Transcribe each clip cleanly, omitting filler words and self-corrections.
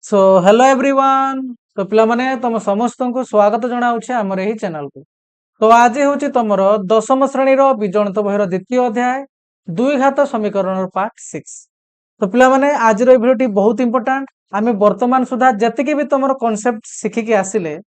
So hello everyone. तो पिला माने तुम समस्त को स्वागत जनाऊे आमर यही चैनल को। तो आज हूँ तुम दशम श्रेणी बीजगणित बहिर द्वितीय अध्याय द्विघात समीकरण पार्ट 6। तो पिला माने आज भिडियोटी बहुत इंपोर्टाट। आम बर्तमान सुधा जी भी तुम कनसेप्ट शिखिकी आसिले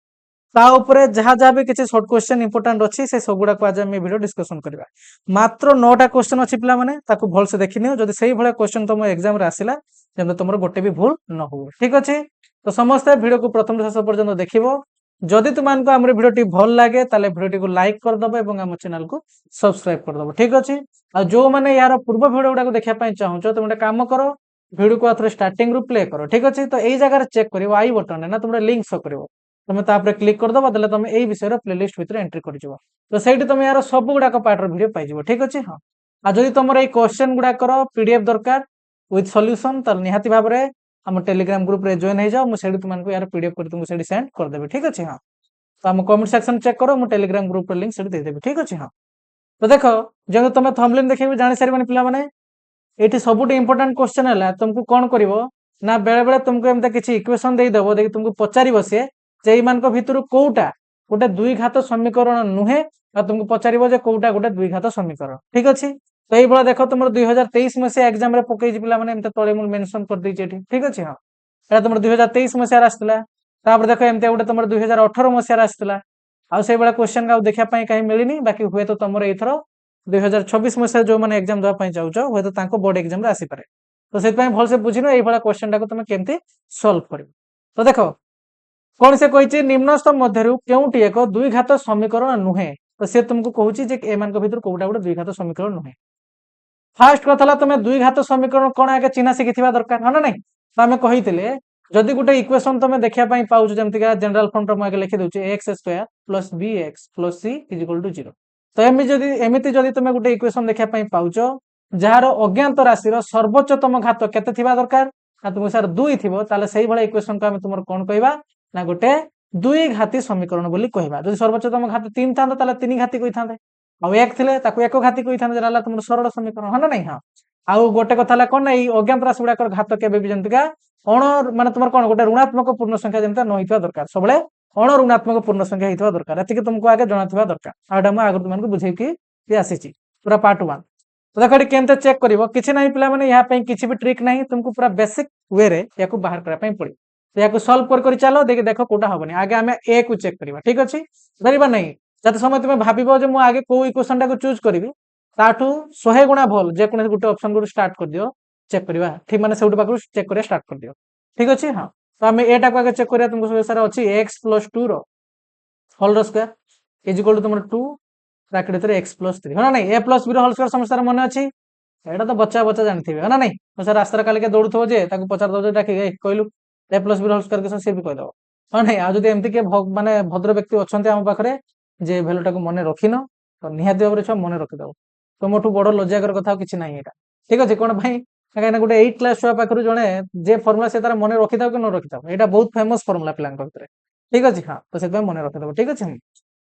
ता उपरे जहाँ जहाँ भी किसी शॉर्ट क्वेश्चन इंपोर्टाट अच्छी से सबुड़ा को आज आम वीडियो डिस्कशन करवा। मात्र 9टा क्वेश्चन अच्छी पिला माने ताकू भल से देखि नियो जदि सही भाया क्वेश्चन तुम एग्जाम रे आसिला जेमते तुमर गोटे भी भूल न हो। ठीक अच्छे। तो समस्ते वीडियो को प्रथम शेष पर्यंत देखिबो। जदि तुमको आम वीडियोटी भल लगे ताले वीडियोटी को लाइक करदबो एवं आम चैनल को सब्सक्राइब करदबो। ठीक अच्छे। आ जो माने यार पूर्व वीडियो गुडा देखा चाहूच तुम काम करो वीडियो को आथरे स्टार्टिंग रु प्ले करो। ठीक अच्छे। तो यही जगह चेक करिवो आई बटन ना तुम लिंक शो करिवो तुम तापर क्लिक करदबो देले तुम एई विषय प्लेलिस्ट भितर एंट्री करजिवो। तो सेठी तुम यार सब गुडाक पार्ट वीडियो पाइजिवो। ठीक अच्छे। हाँ आ जदि तुम ये क्वेश्चन गुडाकर पीडीएफ दरकार विथ सॉल्यूशन तार निहाती भाव में आम टेलीग्राम ग्रुप रे जॉइन हो जाओ मुझे तुमको यार पीडीएफ कर तुमको सेठी सेंड कर देबे। ठीक अच्छे। हाँ तो आम कमेंट सेक्शन चेक करो मु टेलीग्राम ग्रुप रे लिंक सेठी दे देबे। ठीक अच्छे। हाँ तो देखो जो तुम थंबनेल देखिबो जानि सारिबनि पिला माने एठी सबुठी इंपोर्टेंट क्वेश्चन है तुमको कौन करिवो ना बेले बेले तुमको एमता किछि इक्वेशन दे देबो देखि तुमको पचारिबो से जे ईमानक भितरु कोउटा गोटे द्विघात समीकरण नुहे आ तुमको पचारिबो जे कोउटा गोटे द्विघात समीकरण। ठीक अछि। तो एई बळा देखो तुमर 2023 मसे एग्जाम रे पकेइ पिला माने एमता तळे मु मेंशन कर दै एठी। ठीक अछि। हां एटा तुमर 2023 मसे आस्तला तापर देखो एमते गोटे तुमर 2018 मसे आस्तला आ सेई बळा क्वेश्चन का देखा पई काई मिलिनी बाकी हुए तो तुमर एथरो 2026 मसे जो माने एग्जाम दवा पई जाउचो हुए तो तांको बोर्ड एग्जाम रे आसी पारे। तो सेति पई भल से बुझिनो एई बळा क्वेश्चन टाको तुम केमते सॉल्व करिवो। तो देखो कौन से कही निम्नस्थ मध्यरु केउटी एक द्विघात समीकरण नुहे तो से तुमको कहूची जे एमान भितर कोउटा गोटे द्विघात समीकरण नुहे। फास्ट कथा तुम द्विघात समीकरण कौन आगे चिन्हा शिखिथिबा दरकार हाँ ना नहीं। तो आम कही जदि गोटे इक्वेशन तुम देखा पाउच जमती जनरल फॉर्म रे मुझे लिखि दूची X square plus B X plus C is equal to 0। तो एमती जदि तुम गोटे इक्वेशन देखा पाउच जार अज्ञात राशि सर्वोच्चतम घात केते थिबा दरकार ना तुम सर 2 थिबो ताले सही भले इक्वेशन को हम तुमर कोन कहबा ना गोटे द्विघाती समीकरण बोली कहबा। जदि सर्वोच्चतम घात 3 थांदा ताले 3 घाती कहि थांदे आ एक थिले ताकू एक घाती कहि थांदे जला तुमर सरल समीकरण हाँ ना नहीं। हाँ आउ गोटे कथा ला कोन नै अज्ञात राशि गुडा घात केबे भी जंतका अण माने तुमर कोन गोटे ऋणात्मक पूर्ण संख्या जंता न होइथवा दरकार सबले अण ऋणात्मक पूर्ण संख्या होइथवा दरकार एतिके तुमको आगे जणाथवा दरकार आडा म आगर तुमको बुझै कि आसीची पूरा पार्ट 1। तो देखो केमते चेक करिवो किछि नाही पिला माने यहाँ पे किछि भी ट्रिक नाही तुमको पूरा बेसिक वे रे याकू बाहर करा पई पड़ी। तो याकू सॉल्व कर चलो देखो कोटा होबनी आगे हमें ए को चेक करबा। ठीक अछि धरिबा नहीं जत समय तुम भाबिबो जे मु आगे को इक्वेशन टा को चूज करबी ताठू 100 गुणा भल जे कोन गुटे ऑप्शन को स्टार्ट कर दियो चेक करबा। ठीक माने सेउट पाकू चेक करिया स्टार्ट कर दियो। ठीक अछि। हां तो हमें ए टा को आगे चेक करिया तुमको सब सारा अछि x + 2 रो होल रो स्क्वायर इज इक्वल टू तुमर 2 ब्रैकेट रे x + 3 हो ना नहीं a + b रो होल स्क्वायर समस्त मन अछि एटा तो बच्चा बच्चा जानथिबे हो ना नहीं। तो सर रास्ता काले के दौड़थो जे ताको पचार दो जे टाकी कहलु a + b रो होल स्क्वायर के से भी कह दो हो नहीं। आ जदि एमति के माने भद्र व्यक्ति अछंते हम पाखरे जे वैल्यू टाको मने रखिनो तो निहाती भाबरे छ मने रखि दो तो मोठू बड़ लज्जाकर कथा किछि नाही एटा। ठीक अछि कोन भाई काहे गोटे 8 क्लास छुआ पाखरु जणे जे फॉर्मूला से तार मने रखि थाउ कि न रखि थाउ एटा बहुत फेमस फॉर्मूला प्लान भीतर। ठीक अछि। हां तो सेत मने रखि दो। ठीक अछि।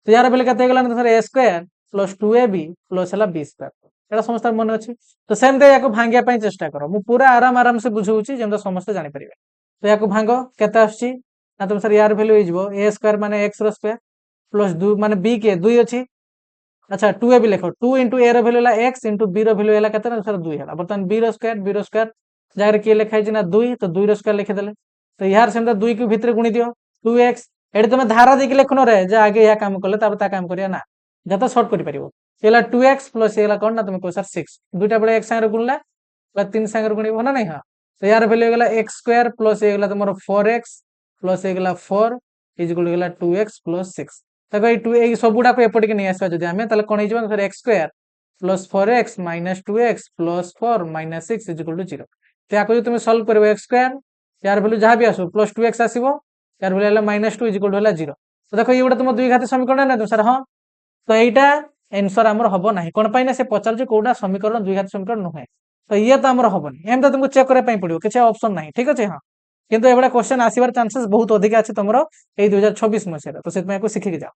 तो यार बेले कते गेला sir a square plus 2ab plus हला b स्क्वायर एटा समस्त मन अछि। तो सेम दे याको भांगिया पई चेष्टा करो मु पूरा आराम से बुझौछि जेम समस्त जानि परिबे। तो याको भांगो केते आछि ना तुम सर यार वैल्यू हिजबो a स्क्वायर माने x रो स्क्वायर प्लस 2 माने b के 2 अछि। अच्छा 2a भी लिखो 2 into a रो वैल्यू ला x into b रो वैल्यू हला केते ना सर 2 हला बर्तन b रो स्क्वायर जागर के लिखाइ छी ना 2 तो 2 रो स्क्वायर लिखि देले। तो यार सेम 2 के भीतर गुणी दियो 2x एडी तुम धारा देके लिखनो रे जे आगे या काम करले तब ता काम करिया ना जता शॉर्ट करि परिबो एला 2x प्लस एला कोन ना तुम को सर 6 दुटा बळे x संगे गुणला बा 3 संगे गुणिबो ना नहीं। हां तो यार वैल्यू गेला x स्क्वायर प्लस एला तुमरो 4x प्लस एला 4 इज इक्वल गेला 2x प्लस 6 तको ए 2 ए सबुडा को एपट के नै आसबा जदी हमें तले कोन हिजबा sir x square plus 4x minus 2x plus 4 minus 6 is equal to 0। तो याको तुम सॉल्व करबो x स्क्वायर यार वैल्यू जहां भी आसो प्लस 2x आसीबो यार वैल्यू हला माइनस 2 इज इक्वल टू हला 0। तो देखो ये गोटे तुम द्विघाती समीकरण ना सर। हां तो एटा आंसर हमर हबो नाही कोन पाइना से पचार जे कोडा समीकरण द्विघाती समीकरण नुहे तो ये तो हमर हबोनी एम तो तुमको चेक करे पई पड़ियो किछ ऑप्शन नाही। ठीक अछि। हां किंतु एबडा क्वेश्चन आसीबार चांसेस बहुत अधिक अछि तमरो ए 2026 मसेरा तो सेत में को सिखि के जाओ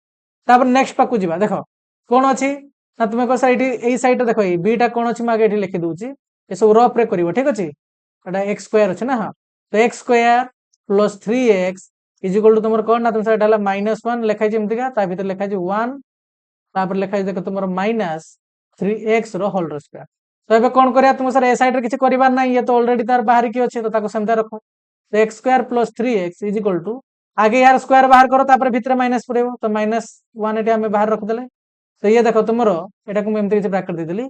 तापर नेक्स्ट पाकू जिबा। देखो कोन अछि ना तुमे को साइड ए साइड देखो ए बीटा कोन अछि मागे एठी लिखि दोउची ए सब रफ रे करिवो। ठीक अछि एटा x स्क्वायर अछि ना। हां तो x square plus 3x is equal to तुम कौन ना तुम सर -1 लिखाई एमतीका ता भीतर लिखाई 1 तापर लिखाई देखो तुम -3x रो होल स्क्वायर। तो एबे कौन करिया तुम सर ए साइड रे किछि करिबार नै ये तो ऑलरेडी तार बाहर की अछि तो ताको सेमते रखो। तो x square plus 3x is equal to आगे यार स्क्वायर बाहर करो तापर भीतर माइनस पड़ेबो तो -1 एटी हम बाहर रख देले। तो ये देखो तुमरो एटा को एमती किछि ब्रैकेट दे देली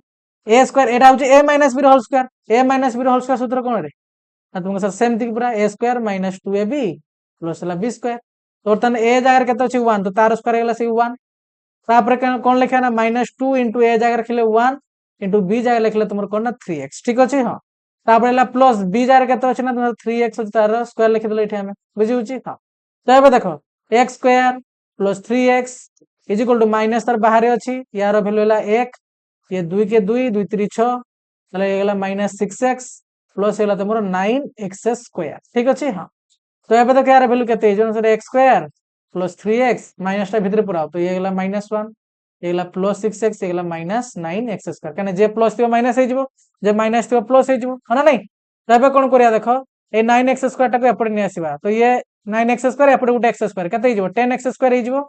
a स्क्वायर एटा होछि a - b रो होल स्क्वायर a - b रो होल स्क्वायर सूत्र कोन रे तुमको सर सेम थी पूरा a square - 2ab plus b square. तो तन a जगह केते अछि 1 तो तार स्क्वायर गेला से 1 तापर कोन लिखा ना -2 इंटू a जगह रखले 1 इंटू b जगह लिखले तुमर कोन ना 3x ठीक अछि। हां तापर एला प्लस b जगह केते अछि ना तुमर 3x अछि तार स्क्वायर लिखि देले एठी हमें बुझि होछि। हां तो एबे देखो x square plus 3x is equal to minus तार बाहर अछि यार वैल्यू होला 1 ये 2 के 2 2 3 6 तले गेला -6x प्लस होला तुमर 9x स्क्वायर ठीक अछि। हां तो एबे देखो यार वैल्यू केते जन sir x square plus 3x minus टा भीतर पुराओ तो ये गेला -1 ये गेला प्लस 6x ये गेला -9x स्क्वायर कने जे प्लस थियो माइनस हे जिवो जे माइनस थियो प्लस हे जिवो हना नहीं। तो एबे कोन करिया देखो ए 9x स्क्वायर टा को एपड़ नि आसीबा तो ये 9x स्क्वायर एपड़ गुटे x स्क्वायर केते हे जिवो 10x स्क्वायर हे जिवो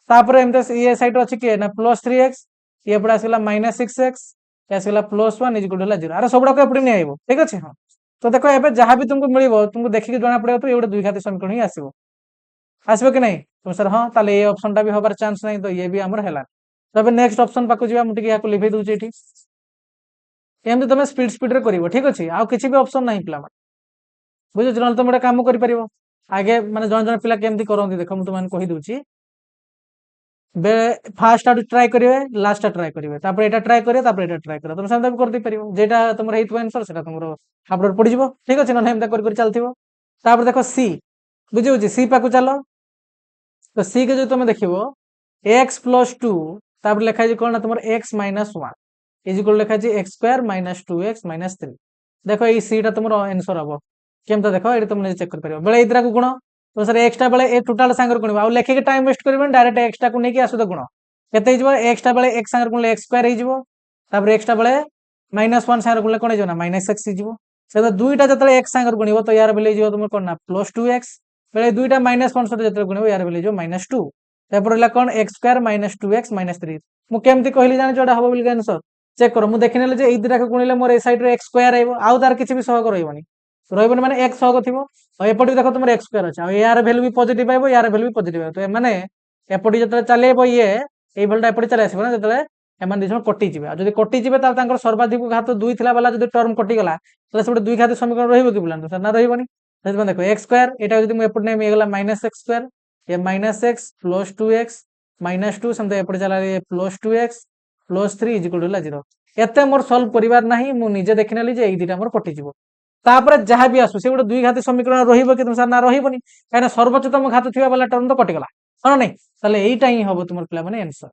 तापर एमते ये साइड अछि के ना प्लस 3x ये पड़ा आसीला -6x ये आसीला +1 इज इक्वल टू 0 अरे सबडा को एपड़ नि आइबो ठीक अछि। हां तो देखो एबे जहां भी तुमको मिलिबो तुमको देखि जणा पड़े तो एउडे द्विघाती समीकरण ही आसीबो आसीबो कि नहीं तुम सर हां ताले ए ऑप्शन टा भी होबार चांस नहीं तो ये भी हमर हेला। तो एबे नेक्स्ट ऑप्शन पाको जिबा मुटी या को लिखै दउ एठी एमते तमे स्पीड स्पीड रे करिवो ठीक अछि आ किछि भी ऑप्शन नहीं पिला बुझो जन तुम काम करि परिवो आगे माने जन जन पिला केमती करंती देखो मु तुमन कहि दउची बे फास्ट आडू ट्राई करिवे लास्ट ट्राई करिवे तापर एटा ट्राई करिवे तापर एटा ट्राई करिवे तुम सेमता भी कर दे परिवो जेटा तुमर हेतु आंसर सेटा तुमरो अपलोड पड़ी जिवो ठीक अछि न हेमता कर चलथिवो। तापर देखो सी बुझियो जी सी पाकु चलो तो सी के जो तुम देखिवो x + 2 तापर लिखा जे कोन तुमर x - 1 इज इक्वल लिखा जे x स्क्वायर - 2x - 3 देखो ई सी टा तुमरो आंसर हबो केमता देखो एडी तुम चेक कर परिवो बेले इतरा को गुण तो सर एक्स टा बेले ए टोटल सांगर गुणवा आ लेखि के टाइम वेस्ट करबन डायरेक्ट एक्स टा को नेकी आसु तो गुण केते हिजबो एक्स टा बेले x सांगर गुणले x स्क्वायर हिजबो तापर एक्स टा बेले -1 सांगर गुणले कोन हिजबो ना -x हिजबो से तो दुईटा जतले x सांगर गुणिबो तो यार बेले हिजबो तुम कोन ना +2x बेले दुईटा -1 सते जतले गुणिबो यार बेले हिजबो -2 तापर होला कोन x स्क्वायर - 2x - 3 मु केमती कहली जानि जोडा हबो बिल आंसर चेक करो मु देखिनेले जे ए दुटा को गुणिले मोर ए साइड रे x स्क्वायर आइबो आउ तार किछि भी सहग रहइबोनी रहइबोनी माने x सहग थिबो और एपटी देखो तुमर x स्क्वायर अछि और यार वैल्यू भी पॉजिटिव आइबो यार वैल्यू भी पॉजिटिव आइबो तो माने एपटी जतले चलेबो ये ए वैल्यू एपटी चले आसीबो ना जतले एमान दिजन कटि जिबे आ जदि कटि जिबे त तांकर सर्वाधिक घात 2 थिला वाला जदि टर्म कटि गला तले सेबे दुई घात समीकरण रहिबो कि बुलान सर ना रहिबोनी जदि देखो x स्क्वायर एटा जदि मु एपटी नै गेला -x स्क्वायर ये -x + 2x -2 समते एपटी चला ये +2x + 3 इज इक्वल टू 0 एते मोर सॉल्व परिवार नाही मु निजे देखिनेली जे ए दिटा मोर कटि जिवो तापर जहां भी आसु से गोटे दुई घाती समीकरण रहिबो कि तुम सर ना रहिबोनी काहे सर्वोच्चतम घात थिबा वाला टर्म तो कटिगला हां नहीं ताले एइटा ही हबो तुमर पिला माने आंसर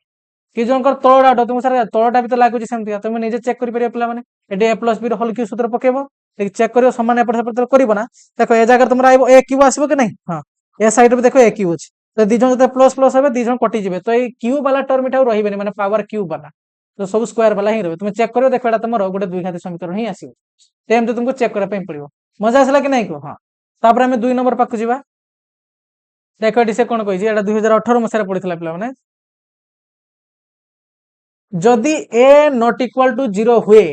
कि जनकर तळडा तुम सर तळडा भी तो लागुची सेमति तुम निजे चेक करि परिया पिला माने एटे a + b रो होल क्यू सूत्र पकेबो चेक करियो समान एपट सेपट तो करिवो ना देखो ए जगह तुमरा आइबो a क्यू आसीबो कि नहीं हां ए साइड पे देखो a क्यू अछि तो दी जन जते प्लस प्लस हेबे दी जन कटि जिवे तो ए क्यू वाला टर्म इटा रहिबेनी माने पावर क्यूब वाला तो सब स्क्वायर वाला ही रहबे तुम चेक करियो देखो एटा तुमरो गोटे दुई घाती समीकरण ही आसीबो सेम तो तुमको चेक करा पई पड़िबो मजा आसला कि नहीं को हाँ तापर हमें 2 नंबर पाकु जीवा देखो एटी से कोन कहिजी एटा 2018 मसिया पडितला पिला माने जदि a नॉट इक्वल टू 0 हुए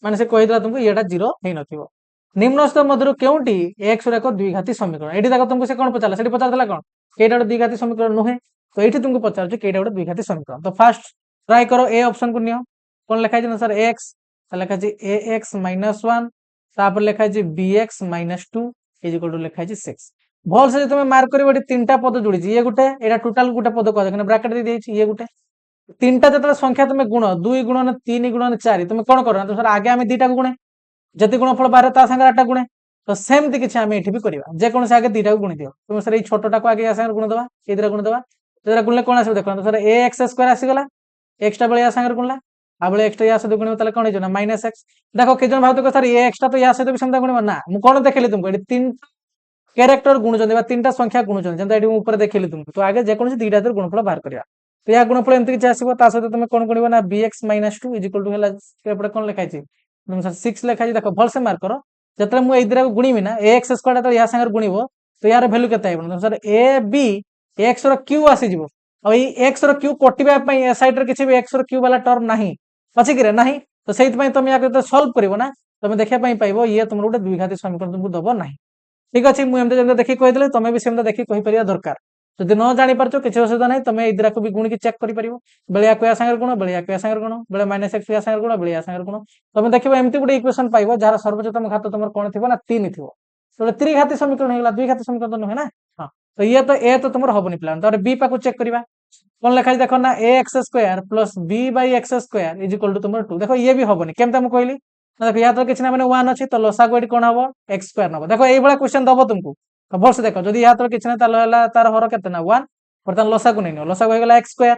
माने से कहिदला तुमको एटा 0 हे नथिबो निम्नस्थ मध्यरु केउंटी x रे को द्विघाती समीकरण एटी देखो तुमको से कोन पचारला सेटी पचारतला कोन केटा द्विघाती समीकरण नुहे तो एटी तुमको पचार जे केटा द्विघाती समीकरण तो फर्स्ट ट्राई करो a ऑप्शन को नियो कोन लिखा छै ना सर x लिखा छै ax - 1 तापर लिखा छै bx - 2 इज इक्वल टू लिखा छै 6 भल से तुम मार्क करिवो एटी तीनटा पद जोड़ी छी ये गुटे एटा टोटल गुटे पद को देखने ब्रैकेट दे दै छी ये गुटे तीनटा जतले संख्या तुम गुण 2 गुणन 3 गुणन 4 तुम कोन करो ना तो सर आगे हमें दीटा को गुणे जति गुणफल बारे ता संगे आटा गुणे तो सेमति किछि हमें एठी भी करबा जे कोन से आगे दीटा को गुणी दियो तुम सर ए छोटोटा को आगे या संगे गुण दबा एदिरा गुण दबा तेरा गुणले कोन आसे देखो तो सर ax स्क्वायर आसी गला x टा बेले या संगे गुणला आ बेले x टा या से गुणिबो तले कोन हिजो ना -x देखो के जन भाव तो सर ये x टा तो या से भी समता गुणिबो ना मु कोन देखली तुमको एठी तीन कैरेक्टर गुण जंदे बा तीनटा संख्या गुण जंदे जंदा एठी ऊपर देखली तुमको तो आगे जे कोन से दीटा तर गुणफल बाहर करिया तो या गुणफल एमति किछि आसीबो ता सहित तुम कोन गुणिबो ना bx - 2 इज इक्वल टू होला एपडे कोन लिखाइ छै तुम सर 6 लिखाइ देखो भल से मार्क करो जतले मु ए दिरा को गुणीबी ना ax स्क्वायर तो या संगे गुणिबो तो यार वैल्यू केते आइबो सर ए बी एक्स रो क्यू आसी जिवो आ ई एक्स रो क्यू कटिबा पई ए साइड रे किछि भी एक्स रो क्यू वाला टर्म नाही अछि कि रे नाही तो सेहित पई तुम या के सॉल्व करिवो ना तुम देखिया पई पाइबो ये तुम गोटे द्विघाती समीकरण तुमको दबो नाही ठीक अछि मु एमते जंते देखि कहि देले तुम भी सेमते देखि कहि परिया दरकार जदि न जानि परछो किछि असुविधा नाही तुम इदरा को भी गुण की चेक करि परिबो बेलिया को या संगे गुण बेलिया को या संगे गुण बेले माइनस एक्स या संगे गुण बेलिया संगे गुण तुम देखिबो एमती गुटे इक्वेशन पाइबो जार सर्वोच्चतम घात तुमर कोन थिबो ना 3 थिबो तो त्रिघाती समीकरण हेला द्विघाती समीकरण तो न है ना हां तो ये तो ए तो तुमर होबनी प्लान तो बी पाको चेक करिबा कोन लिखा देखो ना a x square plus b by x square is equal to तुम 2 देखो ये भी होबनी केमता मु कहली देखो या तो किछ ना माने 1 अछि तो लसागु एटी कोन हबो x स्क्वायर नबो देखो एई बळा क्वेश्चन दबो तुमको तो भलसे देखो जदि या तो किछ ना तालो हला तार हर केते ना 1 बर्तन लसागु नै लसागु हे गेला x स्क्वायर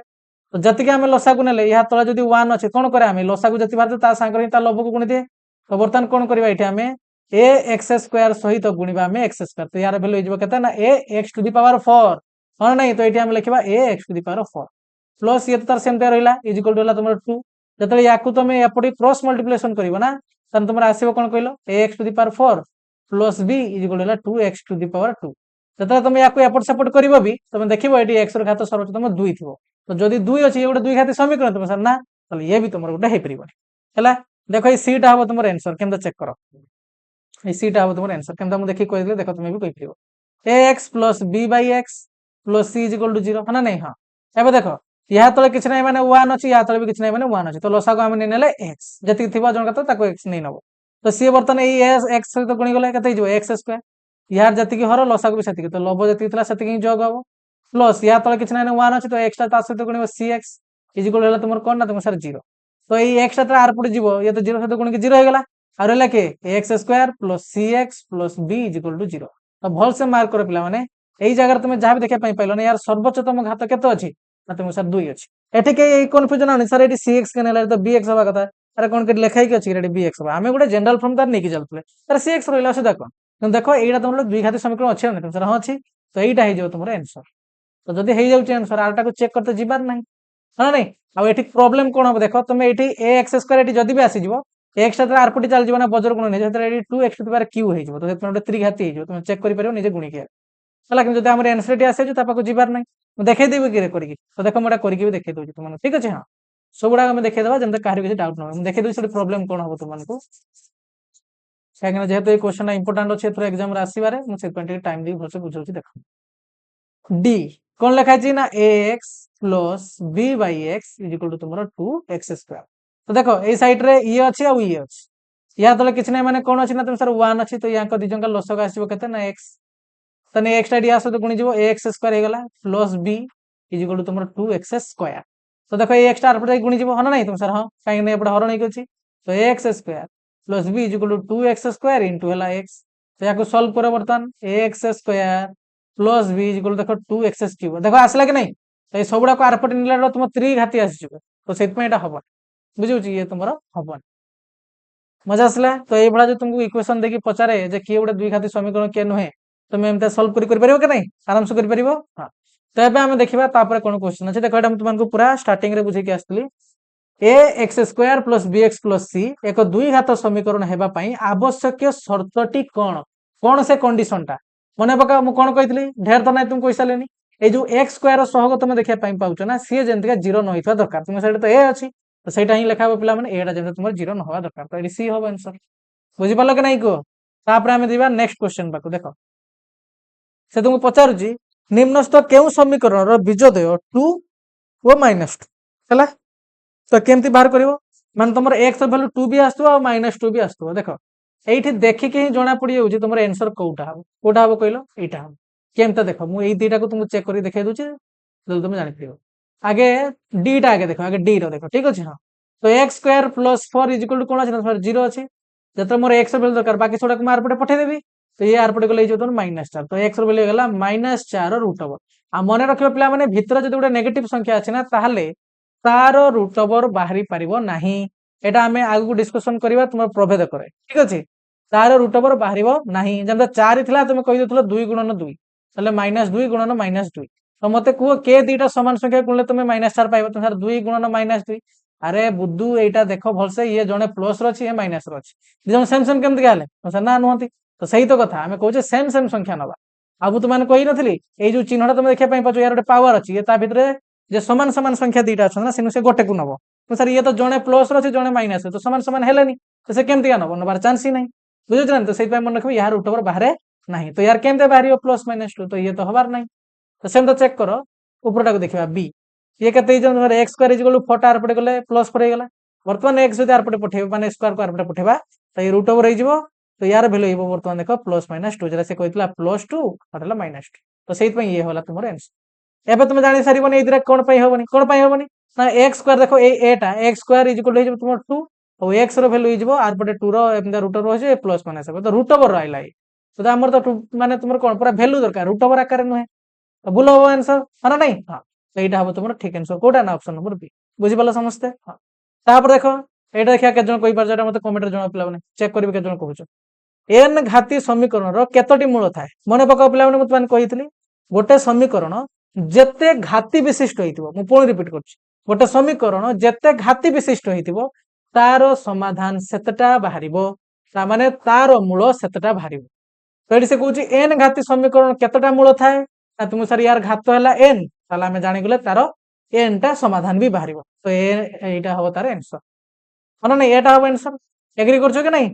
तो जति के हम लसागु नेले या तळे जदि 1 अछि कोन करे हम लसागु जति बार ता संग ता लबो को गुणी दे तो बर्तन कोन करबा एठी हम ए एक्स स्क्वायर सहित गुणिबा हम x स्क्वायर तो यार वैल्यू इजबो केते ना a x to the power 4 हां नै तो एठी हम लिखबा a x to the power 4 plus ये तो तार सेम रहिला इज इक्वल टू हला तुमर 2 जतले याकू तुमे एपडी क्रॉस मल्टीप्लिकेशन करिवो ना तन तुमर आसीबो कोन कहलो ax to the power 4 plus b is equal to हला 2x टू द पावर 2 जतले तुमे याकू एपड सपोर्ट करिवो भी तुमे देखिबो एटी x रो घात सर्वोच्चतम 2 थिबो तो जदि 2 अछि एगोटे दुई घाती समीकरण तुमे सर ना तले ये भी तुमर गोटे हे परिबो हला देखो ई सीटा हबो तुमर आंसर केमता चेक करो ई सीटा हबो तुमर आंसर केमता मु देखि कहि देले देखो तुमे भी कहि परिबो ax plus b by x plus c is equal to 0 हना नै हां एबे देखो या तले किछ नै माने 1 अछि या तले भी किछ नै माने 1 अछि तो लसागु हम नै नेले x जति थिबा जण कत ताको x नै नबो तो सी बर्तन ए x सहित गुणी गले कते हिजो x स्क्वायर यार जति की हर लसागु भी सेति तो लबो जति थिला सेति की जोग हबो प्लस या तले किछ नै 1 अछि तो x ता सहित गुणिबो cx इज इक्वल होला तुमर कोन ना तुम सर 0 तो ए x ता आर पड जीवो ये तो 0 सहित गुणी के 0 हे गेला आर होला के x square plus cx plus b is equal to 0 तो भल से मार्क करो पिला माने एई जगह तुम जहां भी देखै पई पाइलो ना यार सर्वोच्चतम घात केते अछि ना तुम सर 2 अछि एठी के कन्फ्यूजन आनी सर एठी cx के नेला तो bx हवा कथा अरे कोन के लिखाई के अछि एठी bx हवा हमें गोटे जनरल फॉर्म तार नै कि चलतले सर cx रहला से देखो तुम देखो एइडा तुमरो द्विघाती समीकरण अछि ना तुम सर हां अछि तो एइडा हे जो तुमरो आंसर तो जदि हे जाउची आंसर आरटा को चेक करते जिबार नै हां नै आ एठी प्रॉब्लम कोन हो देखो तुम एठी ax स्क्वायर एठी जदि भी आसी जिवो x ता आरपटी चल जिवो ना बजर गुण नै जेतरे एठी 2x to the power q हे जिवो तो सेत गोटे त्रिघाती हे जिवो तुम चेक करि परियो निजे गुणी के हला कि जदि हमर आंसर एठी आसे जो ता पाको जिबार नै मु देखाई देबे कि रे करि तो देखो मोडा करि के भी देखाई दोची तुमन ठीक अछि हां सबुडा हम देखाई देबा जंते काहरी किछ डाउट न हो मु देखाई दोची से प्रॉब्लम कोन हो तुमन को काहे जेहेतु ए क्वेश्चन इंपोर्टेंट अछि थ्रो एग्जाम रे आसीबारे मु से पॉइंट टाइम दी भलसे बुझौची देखो डी कोन लिखा छी ना ax plus b by x is equal to तुमरो 2x स्क्वायर तो देखो ए साइड रे ये अछि आ ये अछि या तले किछ नै माने कोन अछि ना तुम सर 1 अछि तो या को दिजंका लसक आसीबो केते ना x तने x टा दिया से गुणी जीवो ax स्क्वायर हे गेला plus b is equal to तुमरो 2x स्क्वायर तो देखो ए x टा आर पर गुणी जीवो हना नै तुम सर हां काहे नै एपड हर नै के अछि तो ax square plus b is equal to 2x square into हला x तो या को सॉल्व करो बर्तन ax square plus b is equal देखो 2x क्यूब देखो आसला कि नहीं तो ये सबुडा को आरपट निला तुम त्रिघाती आसी जबे तो सेत में एटा हबन बुझौ छी ये तुमरो हबन मजा आसला तो ए बडा जो तुमको इक्वेशन देखि पचारे जे की गोटे द्विघाती समीकरण के नहे तुम एमते सॉल्व करि परिबो कि नहीं आराम से करि परिबो हां तो एबे हम देखिबा तापर कोन क्वेश्चन अछि देखो एटा हम तुमको पूरा स्टार्टिंग रे बुझे के आस्तली ax square plus bx plus c एक द्विघात समीकरण हेबा पई आवश्यक शर्तटी कोन कोन से कंडीशन टा मने पका मु कोन कहितली ढेर तो नै तुम कहि सालेनी ए जो x स्क्वायर सहग तुम देखिया पई पाउछ ना सी जेंतिका 0 न होइथवा दरकार तुम साइड तो a अछि तो सेटा ही लेखाबो पिला माने एटा जेंत तुम 0 न होवा दरकार तो एडी सी होबो आंसर बुझि पालो कि नै को तापर हम दिबा नेक्स्ट क्वेश्चन बाको देखो से तुमको पचारुची निम्नस्थ केउ समीकरण रो बीजोदय 2 ओ -2 हला तो केमती बाहर करिवो मान तुमर x वैल्यू 2 भी आस्तो और -2 भी आस्तो देखो एठी देखि के ही जणा पड़ी होउची तुमर आंसर कोटा हबो कहलो एटा हम केमता देखो मु एई दुईटा को तुमको चेक करी देखाइ दोची जल्दी तुम जानि परियो आगे डी टा आगे देखो आगे डी रो देखो ठीक अछि हां तो x square plus 4 is equal to कोन अछि ना 0 अछि जतर मोर x वैल्यू दरकार बाकी छोडा को मार पटे पठे देबी तो ये आर पटे को ले जो तुम -4 तो x रो वैल्यू गेला -4 रूट ओवर आ मने रखियो पिला माने भीतर जदि गोटे नेगेटिव संख्या अछि ना ताहाले तार रूट ओवर बाहरी पारिबो नाही एटा हमें आगु को डिस्कशन करिवा तुम प्रभेद करे ठीक अछि तार रूट ओवर बाहरिबो नाही जब 4 थिला तुम कहि देथलो 2 गुणन 2 तले -2 गुणन -2 तो मते को के दीटा समान संख्या गुणले तुम -4 पाइबो तो सर 2 गुणन -2 अरे बुद्धू एटा देखो भलसे ये जने प्लस रो अछि ये माइनस रो अछि जन सेम सेम केमति गाले तो सर ना नहति तो सही तो कथा हमें कहू जे सेम सेम संख्या नबा आबु तुम कही नथली ए जो चिन्हटा तुम देखा पाउछ यार गोटे पावर अच्छी ये भितर जे समान समान संख्या दुईटा अच्छा ना से गोटे को नब तो सर ये तो जड़े प्लस रही जड़े माइनस तो समान समान है तो से केमती नब नबार चान्स ही ना बुझे ना तो से मन रखिए यार रूट ओवर बाहर ना तो यार केमती बाहर प्लस माइनस टू तो ये तो हबार ना तो सेम तो चेक कर उपरटा को देखा बी ये के एक्स स्क्वायर इज फोर टा आरपटे गले प्लस फोर होगा बर्तमान एक्स जो आरपटे पठे माने स्क्वायर को आरपटे पठेबा तो ये रूट ओवर हो तो यार भैल्यू बर्तमान देख प्लस माइनस टू जरा से कहता प्लस टू और माइनस टू तो से ये होला तुम आंसर एबे तुम जानी सारी ए कौन हेनी कौन हेनी ना एक्स स्क्वायर देखो एटा एक्स स्क्वायर इज इक्वल तुम टू और एक्स रैल्यू आरपटे टू रूट ओवर हो प्लस माइनस तो रूट ओवर रहा तो आमर तो माने तुम कौन पूरा भैल्यू दरकार रूट ओवर आकार नुहे तो भूल हम आंसर हाँ ना हाँ तो यहाँ हम तुम ठीक आंसर कौटा ना ऑप्शन नंबर बी बुझीपाल समस्ते हाँ तापर देख ये देखा के कई पार मत कमेंट जन पे चेक करेंगे के कहूँ एन घाती समीकरण केतोटी मूल थाए मन पकाओ पे मुझे कही गोटे समीकरण जेते घाती विशिष्ट हो पुणी रिपीट कर गोटे समीकरण जेते घाती विशिष्ट हो तार समाधान सेतटा बाहर माने तार मूल सेतटा बाहर तो ये से कौन एन घाती समीकरण केतटा मूल थाए ना तुम सर यार घात है एन ताले आम जागले तार एन टा समाधान भी बाहर तो यहाँ हम तार आंसर हाँ ना यहाँ हम आंसर एग्री कर कि नहीं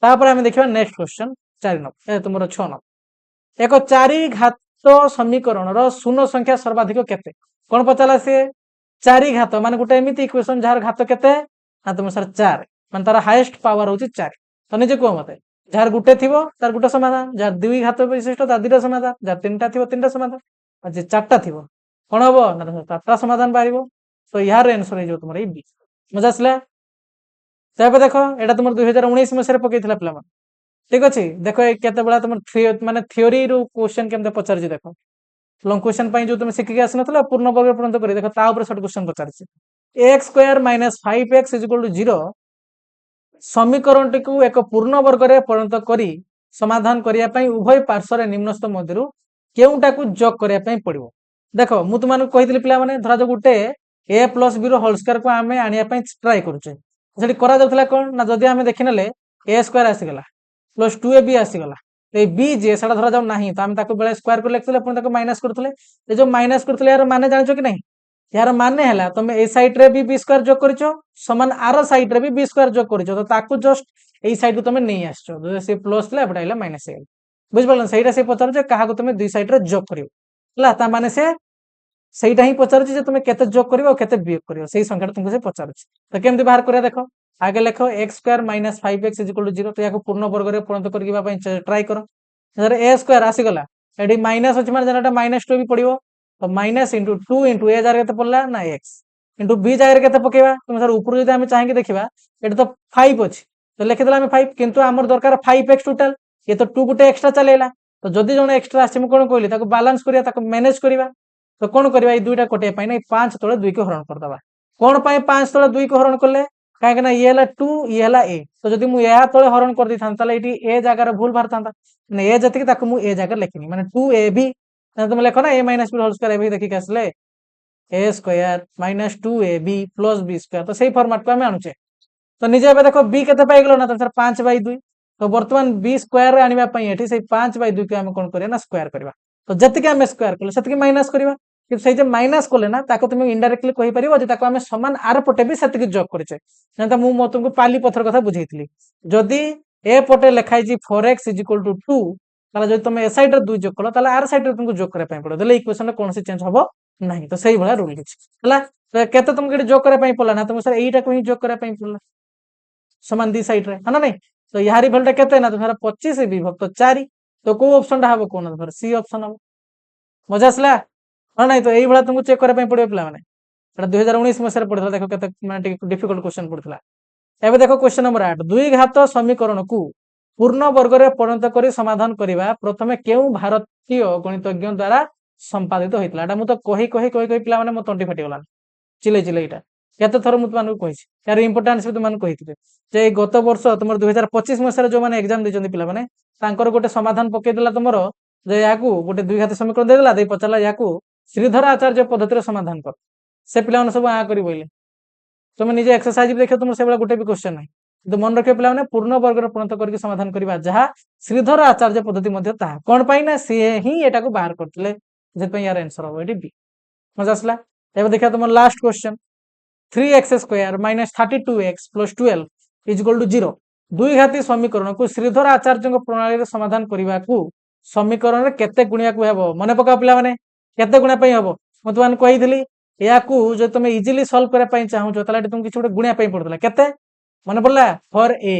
तापर आम देखा नेक्स्ट क्वेश्चन 4 नंबर तुम 6 नंबर एक 4 घात समीकरण शून्य संख्या सर्वाधिक केते कौन पचारा सी 4 घात मान गोटे एमती इक्वेशन जार घात केते ना तुम सर 4 मान तार हाईएस्ट पावर हूँ 4 तो निजे कह मत जार गुटे थी तार गोटे समाधान जार 2 घात विशिष्ट तार 2टा समाधान जार 3टा थी 3टा समाधान और जे 4टा थी कौन हम ना 4टा समाधान बाहर तो यार आंसर हो तुम बी मजा आसला तो देख यहाँ तुम 2019 मसीह पकई पे ठीक अच्छे देख के तुम मानने थीओरी रू क्वेश्चन केमते पचार देख लंग क्वेश्चन जो तुम शिखिक आस ना पूर्ण वर्ग पर्यंत कर देख शॉर्ट क्वेश्चन पचार x square minus 5x is equal to 0 समीकरण टी एक पूर्ण वर्ग में परिणत कर समाधान करने उभय पार्श्व निम्नस्थ मध्य केउटा को जोग करने पड़ो देख मुझे तुमको कही पे धरा जो गोटे ए प्लस बी रोल स्क्वायर को आम आने ट्राए करुचे कौन ना जदि आम देखने ए स्क्वायर आसीगला प्लस 2ab आसीगला तो बी जे से धरा जाऊ ना तो आम बेले स्क्वायर को लिखते पुणी माइनस करते जो माइनस करते यार माने जान कि नहीं यार माने है तुम ए सैड रे भी बी स्क्वायर जोग कर समान आर सैड रे भी बी स्क्वायर जोग कर तो जस्ट यही सैड को तुम नहीं आस प्लस एपटे माइनस बुझिपार से पचार क्या तुम 2 सैड रे जोग कर माने से सहीटा ही पचार तुम केते जोग कर केते वियोग कर संख्या तुमको से पचार तो केमती बाहर कर देख आगे लेख x square minus 5x is equal to 0 तो या पूर्ण वर्ग में परिणत करने ट्राए कर ए स्क्वायर आसीगला ये माइनस अच्छी माने माइनस 2 भी पड़ो तो माइनस इंटू 2 इंटू ए जगह पड़ा ना एक्स इंटू बी जगह के पकेबा तुम सर ऊपर जो चाहिए देखा ये तो 5 अच्छी तो लिखिदे आम 5 किंतु आम दरकार 5x टोटाल ये तो 2 गोटे एक्सट्रा चलेगा तो जदि जन एक्सट्रा आस कौन कहली बालांस करवा मैनेज करवा तो कौन करवा ये दुईटा कटे ना 5 तले 2 को हरण करदे कौन 5 तले 2 को हरण कले कहीं ये 2 ये ए तो जब मुझे तले हरण कर दी था ए जगार भूल बाहर था ए जी मुझे ए जगह लिखनी मैंने 2ab तुम लिख ना a minus b whole square देखिक आसले a square minus 2ab plus b square तो सही फॉर्मेट को आम आणुचे तो निजे देख बी के पाइगल ना तो सर 5/2 तो बर्तमान बी स्क्वायर आने 5/2 को आम कौन करवा ना स्क्वायर करवा तो जी आम स्क्वायर कले से माइनस करवा कि से माइनस कले ना तुम इनडायरेक्टली कही पार आम सामान आर पटे भी से जोग करे मुझे तुमको पाली पथर कथा बुझे जदि ए पटे लिखाई 4x इज इक्वल टू 2 जो तुम ए सैड 2 जोग कल आर सैड तुमको जोग करने पड़ो इक्वेशन कौन चेंज हम ना तो सही भाया रूल है केते तुमको जोग करने पड़ा ना तुम सर यहीटा को ही जोग करने पड़ा सामान 2 सैड है ना नहीं तो यार भैल्यूटा केते ना तुम 25 विभक्त 4 तो कौ ऑप्शन टा हम कौन सी ऑप्शन हम मजा आसला हाँ ना तो यही तुमको चेक करने पड़ो पे 2019 मसीह पढ़ा देख के डिफिकल्ट क्वेश्चन पड़ता एवं देख क्वेश्चन नंबर 8 2 घात समीकरण को पूर्ण वर्ग में परिणत कर समाधान करने प्रथम क्यों भारतीय गणितज्ञ द्वारा संपादित होता है मुझे कही कही कही कही पे मो तंटी फाटीगलान चिले चिले यहाँ केते थर मुझे कही यार इंपोर्टान्स भी तुमने कही गत वर्ष तुम 2025 मसीह जो मैंने एग्जाम देते पे गोटे समाधान पकईदेला तुम या गोटे 2 घात समीकरण देदेला दे पचारा या श्रीधर आचार्य पद्धति समाधान कर से पे सब आ कर बोले तुम निजे एक्सरसाइज भी देख तुम से गोटे भी क्वेश्चन ना तो मन रखिए पिला पूर्ण वर्ग पूर्णत करके समाधान करवा जहाँ श्रीधर आचार्य पद्धति कौन पाई ना सी ही एटा को बाहर करते यार आंसर हम ये बी मजा आसला। एवं देखा तुम last question 3x² minus 32x plus 12 is equal to 0 दुई घाती समीकरण को श्रीधर आचार्य प्रणाली समाधान करने को समीकरण में केते गुणिया को हेबो मन पका पिला माने केते गुणा पई हेबो म तुमन कहिदली या को जो तुम इजीली सॉल्व करे पई चाहू छ तला तुम किछ गुणिया पई पड़तला केते मन पड़ला फॉर ए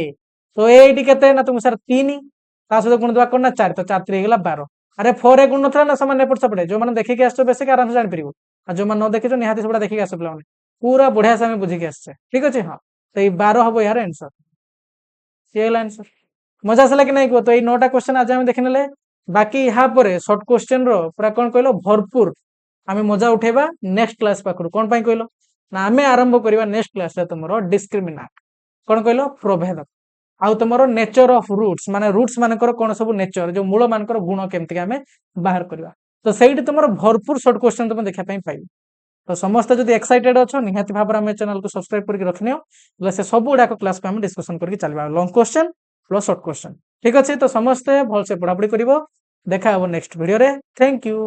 तो ए इटी केते ना तुम सर 3 ता सहित गुण दवा करना 4 तो 4 3 गेला 12 अरे 4 ए गुण नथला ना समान एपट सपटे जो माने देखि के आसो बेसिक आराम से जान परिबो आ जो मान न देखि जो निहाती सबटा देखि के आसो पिला माने पूरा बढ़िया से हमें बुझी के आछे ठीक अछि हां तो ये 12 हबो यार आंसर ये आंसर मजा आसला कि नहीं को तो ये 9टा क्वेश्चन आज हम देखनेले बाकी यहाँ पर शॉर्ट क्वेश्चन रो पूरा कौन कहलो भरपूर आमे मजा उठेबा नेक्स्ट क्लास पाखरु कौन पाई कहलो ना आमे आरंभ करबा नेक्स्ट क्लास रे तुमरो डिस्क्रिमिनेंट कौन कहलो प्रभेद आउ तुमरो नेचर ऑफ रूट्स माने रूट्स मानकर कोन सब नेचर जो मूल मानकर गुण केमति आमे बाहर करबा तो सेठी तुमरो भरपूर शॉर्ट क्वेश्चन तुम देखा पई पाइबो तो समस्त जदि एक्साइटेड अच्छो निहाती भाव आम चैनल को सब्सक्राइब करके रखनियो से सब गुड़ाक क्लास को आम डिस्कसन करके चलवा long question plus short question ठीक अच्छे तो समस्ते भलसे पढ़ापढ़ी करिवो देखा नेक्स्ट वीडियो रे थैंक यू।